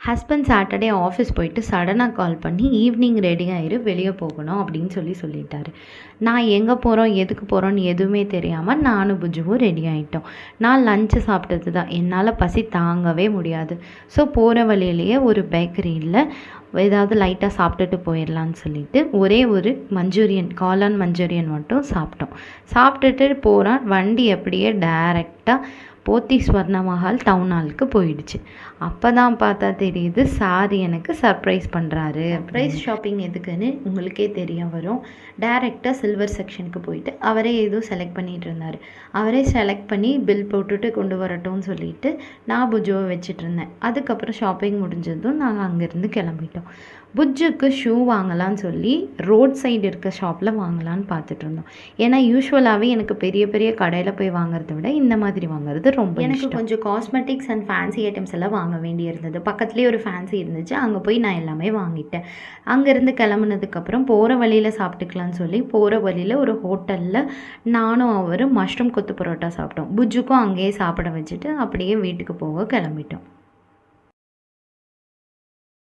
Husband Saturday office போயிட்டு சடனாக கால் பண்ணி ஈவினிங் ரெடி ஆயிரு வெளியே போகணும் அப்படின்னு சொல்லிட்டாரு. நான் எங்கே போகிறோம் எதுக்கு போகிறோன்னு எதுவுமே தெரியாமல் நானும் புஜுவும் ரெடி ஆகிட்டோம். நான் லஞ்சு சாப்பிட்டது தான், என்னால் பசி தாங்கவே முடியாது. ஸோ போகிற வழியிலேயே ஒரு பேக்கரியில் ஏதாவது லைட்டாக சாப்பிட்டுட்டு போயிடலான்னு சொல்லிட்டு ஒரே ஒரு காளான் மஞ்சூரியன் மட்டும் சாப்பிட்டோம். சாப்பிட்டுட்டு போகிறோம், வண்டி அப்படியே டைரெக்டாக போத்தி ஸ்வர்ண மஹால் டவுன் ஹாலுக்கு போயிடுச்சு. அப்போ தான் பார்த்தா தெரியுது சார் எனக்கு சர்ப்ரைஸ் பண்ணுறாரு. சர்ப்ரைஸ் ஷாப்பிங் எதுக்குன்னு உங்களுக்கே தெரிய வரும். டைரெக்டாக சில்வர் செக்ஷனுக்கு போயிட்டு அவரே ஏதோ செலக்ட் பண்ணிகிட்டு இருந்தார். அவரே செலக்ட் பண்ணி பில் போட்டுட்டு கொண்டு வரட்டும்னு சொல்லிட்டு நான் புஜுவை வச்சுட்டு இருந்தேன். அதுக்கப்புறம் ஷாப்பிங் முடிஞ்சதும் நாங்கள் அங்கேருந்து கிளம்பிட்டோம். புஜ்ஜுக்கு ஷூ வாங்கலான்னு சொல்லி ரோட் சைடு இருக்க ஷாப்பில் வாங்கலான்னு பார்த்துட்டு இருந்தோம். ஏன்னா யூஸ்வலாகவே எனக்கு பெரிய பெரிய கடையில் போய் வாங்குறத விட இந்த மாதிரி வாங்குறது ரொம்ப எனக்கு கொஞ்சம் காஸ்மெட்டிக்ஸ் அண்ட் ஃபேன்சி ஐட்டம்ஸ் எல்லாம் வாங்க வேண்டியிருந்தது. பக்கத்துலேயே ஒரு ஃபேன்சி இருந்துச்சு, அங்கே போய் நான் எல்லாமே வாங்கிட்டேன். அங்கேருந்து கிளம்புனதுக்கப்புறம் போகிற வழியில் சாப்பிட்டுக்கலான்னு சொல்லி போகிற வழியில் ஒரு ஹோட்டலில் நானும் அவரும் மஷ்ரூம் கொத்து பரோட்டா சாப்பிட்டோம். புஜ்ஜுக்கும் அங்கேயே சாப்பிட வச்சுட்டு அப்படியே வீட்டுக்கு போக கிளம்பிட்டோம்.